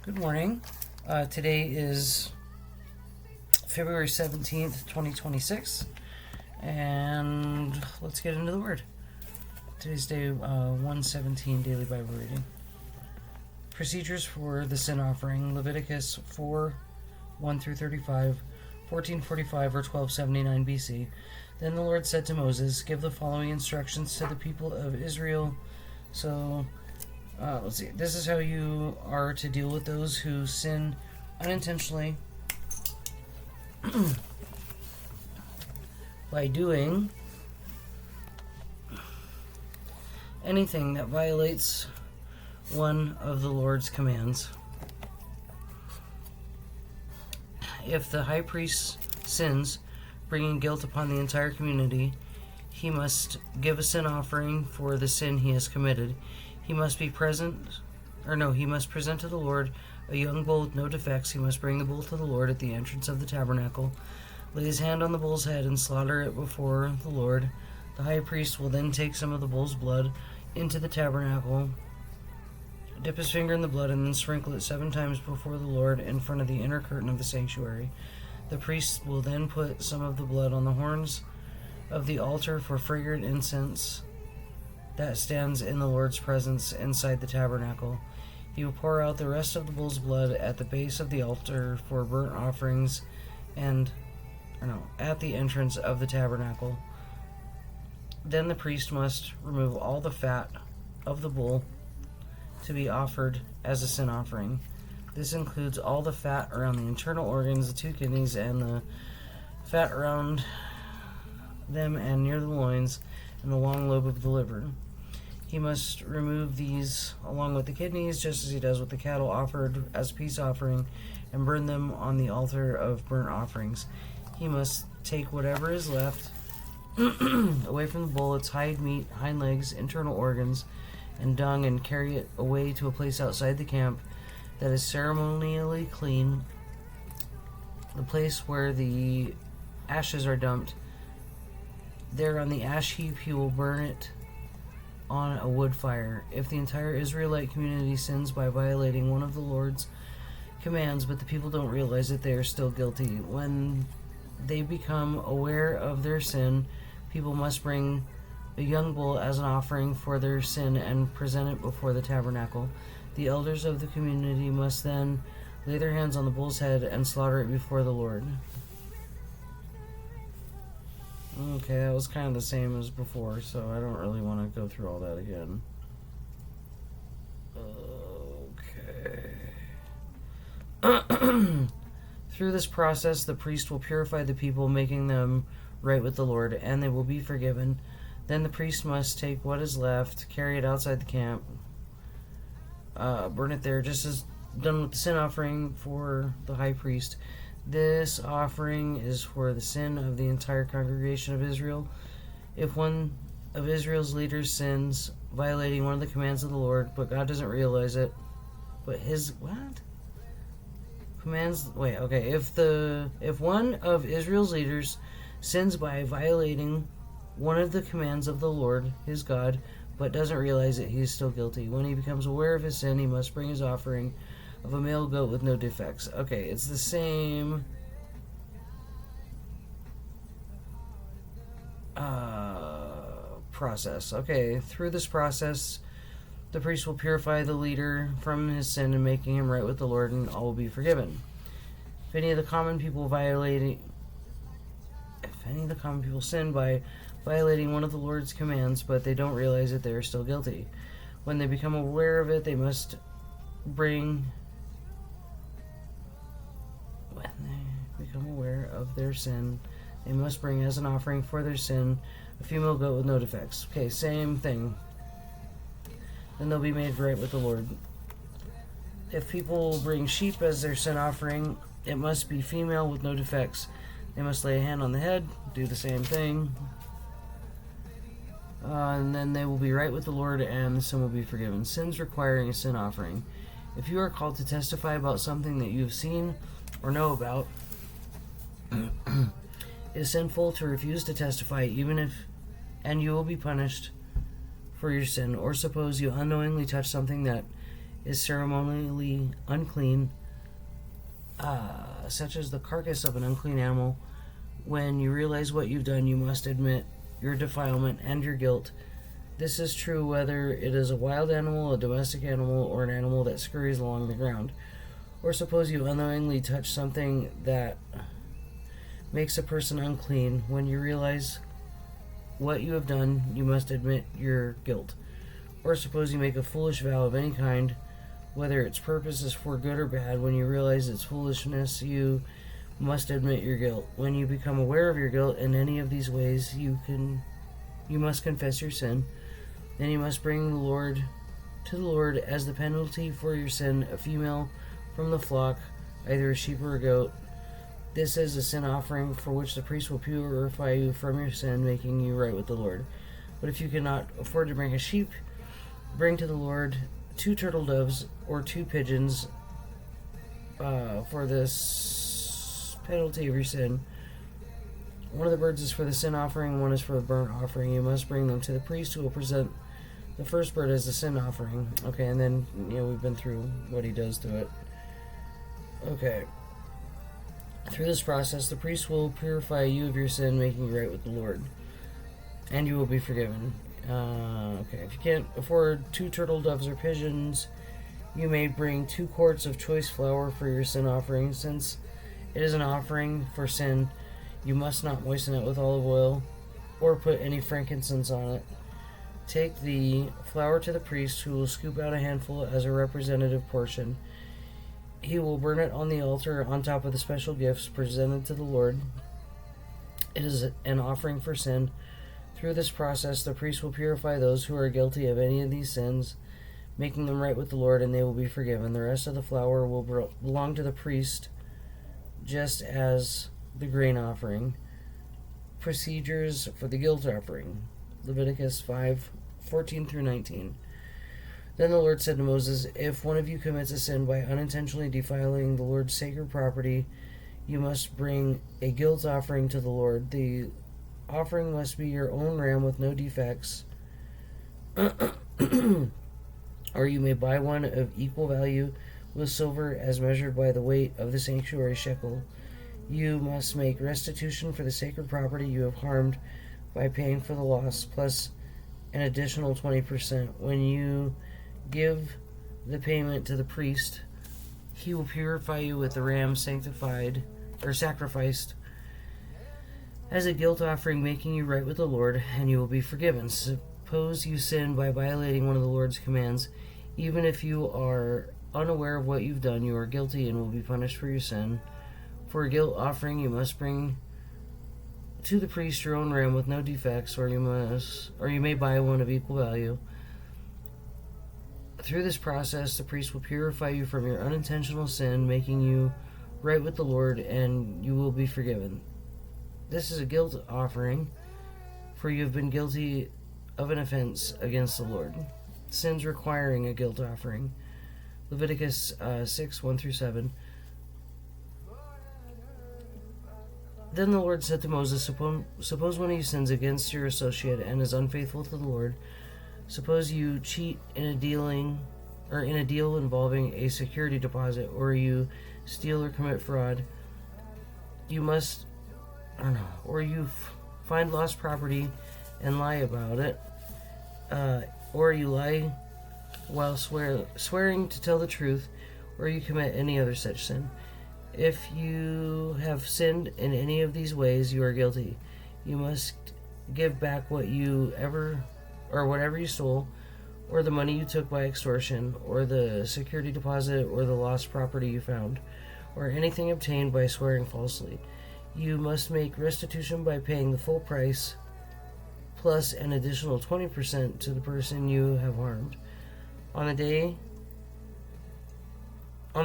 Good morning. Today is February 17th, 2026, and let's get into the Word. Today's day 117, Daily Bible Reading. Procedures for the Sin Offering, Leviticus 4, 1 through 35, 1445 or 1279 BC. Then the Lord said to Moses, "Give the following instructions to the people of Israel." Let's see. This is how you are to deal with those who sin unintentionally by doing anything that violates one of the Lord's commands. If the high priest sins, bringing guilt upon the entire community, he must give a sin offering for the sin he has committed. He must present to the Lord a young bull with no defects. He must bring the bull to the Lord at the entrance of the tabernacle, lay his hand on the bull's head, and slaughter it before the Lord. The high priest will then take some of the bull's blood into the tabernacle, dip his finger in the blood, and then sprinkle it 7 times before the Lord in front of the inner curtain of the sanctuary. The priest will then put some of the blood on the horns of the altar for fragrant incense that stands in the Lord's presence inside the tabernacle. He will pour out the rest of the bull's blood at the base of the altar for burnt offerings at the entrance of the tabernacle. Then the priest must remove all the fat of the bull to be offered as a sin offering. This includes all the fat around the internal organs, the 2 kidneys, and the fat around them and near the loins and the long lobe of the liver. He must remove these along with the kidneys, just as he does with the cattle offered as a peace offering, and burn them on the altar of burnt offerings. He must take whatever is left away from the bull, its hide, meat, hind legs, internal organs, and dung, and carry it away to a place outside the camp that is ceremonially clean, the place where the ashes are dumped. There on the ash heap he will burn it on a wood fire. If the entire Israelite community sins by violating one of the Lord's commands, but the people don't realize it, they are still guilty. When they become aware of their sin, people must bring a young bull as an offering for their sin and present it before the tabernacle. The elders of the community must then lay their hands on the bull's head and slaughter it before the Lord. Okay, that was kind of the same as before, so I don't really want to go through all that again. Okay. Through this process, the priest will purify the people, making them right with the Lord, and they will be forgiven. Then the priest must take what is left, carry it outside the camp, burn it there, just as done with the sin offering for the high priest. This offering is for the sin of the entire congregation of Israel. If one of Israel's leaders sins, violating one of the commands of the Lord, but God doesn't realize it, if one of Israel's leaders sins by violating one of the commands of the Lord, his God, but doesn't realize it, he is still guilty. When he becomes aware of his sin, he must bring his offering of a male goat with no defects. Okay, it's the same process. Okay, through this process, the priest will purify the leader from his sin and making him right with the Lord, and all will be forgiven. If any of the common people sin by violating one of the Lord's commands, but they don't realize it, they are still guilty. When they become aware of it, when they become aware of their sin, they must bring as an offering for their sin a female goat with no defects. Okay, same thing. Then they'll be made right with the Lord. If people bring sheep as their sin offering, it must be female with no defects. They must lay a hand on the head, do the same thing, and then they will be right with the Lord, and the sin will be forgiven. Sins requiring a sin offering. If you are called to testify about something that you have seen or know about, it is sinful to refuse to testify, and you will be punished for your sin. Or suppose you unknowingly touch something that is ceremonially unclean, such as the carcass of an unclean animal. When you realize what you've done, you must admit your defilement and your guilt. This is true whether it is a wild animal, a domestic animal, or an animal that scurries along the ground. Or suppose you unknowingly touch something that makes a person unclean. When you realize what you have done, you must admit your guilt. Or suppose you make a foolish vow of any kind, whether its purpose is for good or bad. When you realize its foolishness, you must admit your guilt. When you become aware of your guilt in any of these ways, you must confess your sin. Then you must bring to the Lord as the penalty for your sin a female from the flock, either a sheep or a goat. This is a sin offering for which the priest will purify you from your sin, making you right with the Lord. But if you cannot afford to bring a sheep, bring to the Lord 2 turtle doves or 2 pigeons for this penalty of your sin. One of the birds is for the sin offering, one is for the burnt offering. You must bring them to the priest, who will present the first bird as the sin offering. Okay, and then, we've been through what he does to it. Okay. Through this process, the priest will purify you of your sin, making you right with the Lord, and you will be forgiven. Okay, if you can't afford 2 turtle doves or pigeons, you may bring 2 quarts of choice flour for your sin offering. Since it is an offering for sin, you must not moisten it with olive oil or put any frankincense on it. Take the flour to the priest, who will scoop out a handful as a representative portion. He will burn it on the altar on top of the special gifts presented to the Lord. It is an offering for sin. Through this process, the priest will purify those who are guilty of any of these sins, making them right with the Lord, and they will be forgiven. The rest of the flour will belong to the priest, just as the grain offering. Procedures for the guilt offering. Leviticus 5:14 through 19. Then the Lord said to Moses, "If one of you commits a sin by unintentionally defiling the Lord's sacred property, you must bring a guilt offering to the Lord. The offering must be your own ram with no defects, or you may buy one of equal value with silver as measured by the weight of the sanctuary shekel. You must make restitution for the sacred property you have harmed by paying for the loss, plus an additional 20%. When you give the payment to the priest, he will purify you with the ram sacrificed as a guilt offering, making you right with the Lord, and you will be forgiven. Suppose you sin by violating one of the Lord's commands. Even if you are unaware of what you've done, you are guilty and will be punished for your sin. For a guilt offering, you must bring to the priest your own ram with no defects, or you may buy one of equal value. Through this process, the priest will purify you from your unintentional sin, making you right with the Lord, and you will be forgiven. This is a guilt offering, for you have been guilty of an offense against the Lord. Sins requiring a guilt offering. Leviticus 6:1 through 7. Then the Lord said to Moses, Suppose one of you sins against your associate and is unfaithful to the Lord. Suppose you cheat in a deal involving a security deposit, or you steal or commit fraud. Or you find lost property and lie about it, or you lie while swearing to tell the truth, or you commit any other such sin. If you have sinned in any of these ways, you are guilty. You must give back whatever you stole, or the money you took by extortion, or the security deposit, or the lost property you found, or anything obtained by swearing falsely. You must make restitution by paying the full price, plus an additional 20% to the person you have harmed. On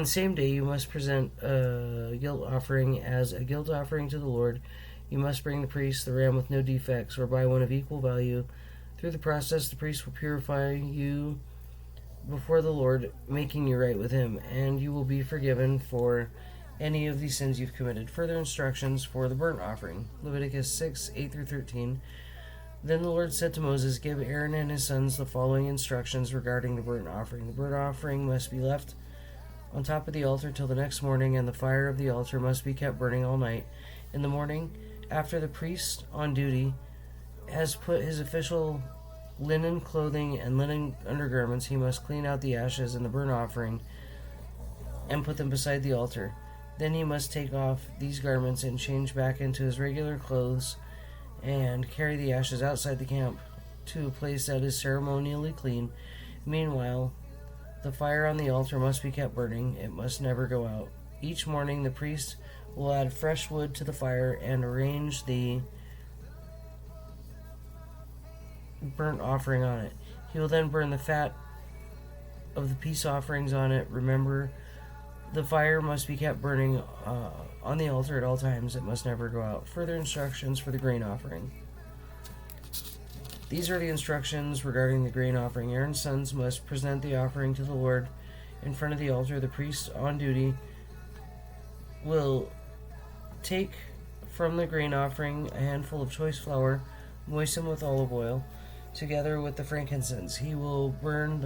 the same day, you must present a guilt offering as a guilt offering to the Lord. You must bring the priest the ram with no defects, or buy one of equal value. Through the process, the priest will purify you before the Lord, making you right with him, and you will be forgiven for any of these sins you've committed. Further instructions for the burnt offering. Leviticus 6:8 through 13. Then the Lord said to Moses, "Give Aaron and his sons the following instructions regarding the burnt offering. The burnt offering must be left on top of the altar till the next morning, and the fire of the altar must be kept burning all night. In the morning, after the priest on duty has put his official linen clothing and linen undergarments, he must clean out the ashes and the burnt offering and put them beside the altar. Then he must take off these garments and change back into his regular clothes and carry the ashes outside the camp to a place that is ceremonially clean. Meanwhile, the fire on the altar must be kept burning. It must never go out. Each morning the priest will add fresh wood to the fire and arrange the burnt offering on it. He will then burn the fat of the peace offerings on it. Remember, the fire must be kept burning on the altar at all times. It must never go out." Further instructions for the grain offering. These are the instructions regarding the grain offering. Aaron's sons must present the offering to the Lord in front of the altar. The priest on duty will take from the grain offering a handful of choice flour, moisten with olive oil, together with the frankincense. He will burn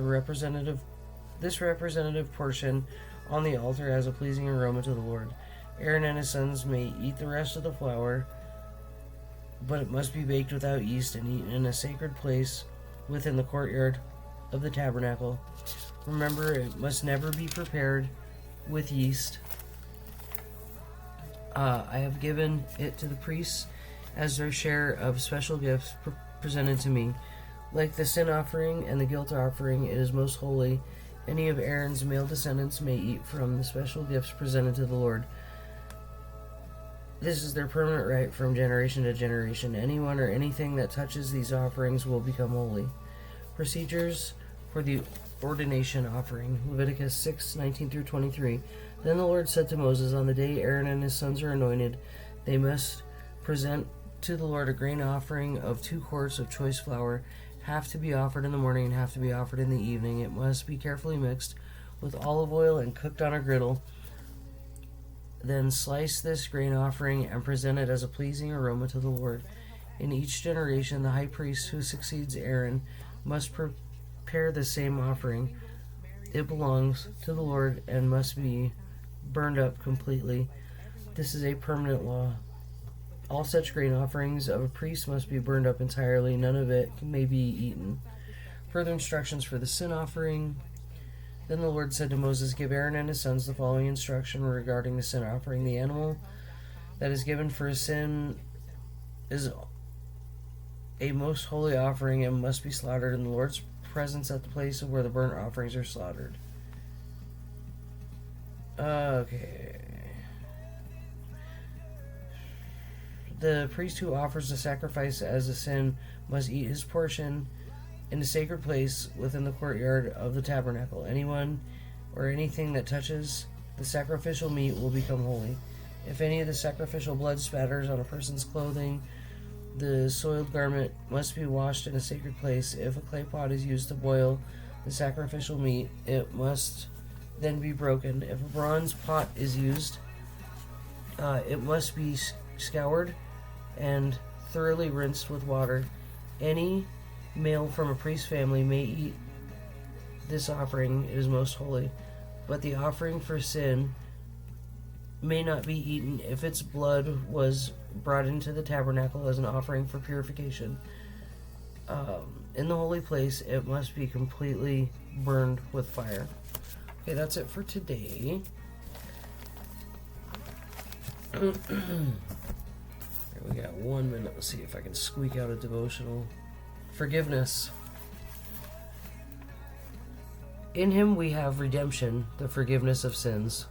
this representative portion on the altar as a pleasing aroma to the Lord. Aaron and his sons may eat the rest of the flour, but it must be baked without yeast and eaten in a sacred place within the courtyard of the tabernacle. Remember, it must never be prepared with yeast. I have given it to the priests as their share of special gifts presented to me. Like the sin offering and the guilt offering, it is most holy. Any of Aaron's male descendants may eat from the special gifts presented to the Lord. This is their permanent right from generation to generation. Anyone or anything that touches these offerings will become holy. Procedures for the ordination offering. Leviticus 6:19-23. Then the Lord said to Moses, "On the day Aaron and his sons are anointed, they must present to the Lord a grain offering of 2 quarts of choice flour, half to be offered in the morning and half to be offered in the evening. It must be carefully mixed with olive oil and cooked on a griddle. Then slice this grain offering and present it as a pleasing aroma to the Lord. In each generation, the high priest who succeeds Aaron must prepare the same offering. It belongs to the Lord and must be burned up completely. This is a permanent law. All such grain offerings of a priest must be burned up entirely. None of it may be eaten." Further instructions for the sin offering. Then the Lord said to Moses, "Give Aaron and his sons the following instruction regarding the sin offering. The animal that is given for a sin is a most holy offering and must be slaughtered in the Lord's presence at the place where the burnt offerings are slaughtered." Okay. The priest who offers the sacrifice as a sin must eat his portion in a sacred place within the courtyard of the tabernacle. Anyone or anything that touches the sacrificial meat will become holy. If any of the sacrificial blood spatters on a person's clothing, the soiled garment must be washed in a sacred place. If a clay pot is used to boil the sacrificial meat, it must then be broken. If a bronze pot is used, it must be scoured and thoroughly rinsed with water. Any male from a priest's family may eat this offering. It is most holy. But the offering for sin may not be eaten if its blood was brought into the tabernacle as an offering for purification. In the holy place, it must be completely burned with fire. Okay, that's it for today. We got 1 minute. Let's see if I can squeak out a devotional. Forgiveness. In him we have redemption, the forgiveness of sins.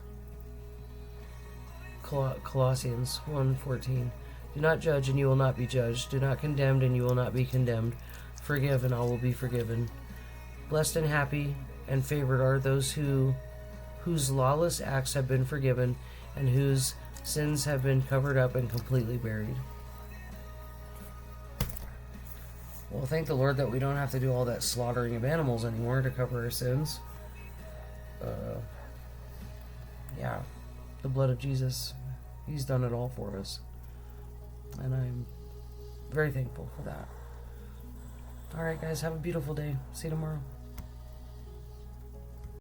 Colossians 1:14. Do not judge and you will not be judged. Do not condemn and you will not be condemned. Forgive and all will be forgiven. Blessed and happy and favored are those whose lawless acts have been forgiven and whose sins have been covered up and completely buried. Well, thank the Lord that we don't have to do all that slaughtering of animals anymore to cover our sins. Yeah, the blood of Jesus, He's done it all for us. And I'm very thankful for that. All right, guys, have a beautiful day. See you tomorrow.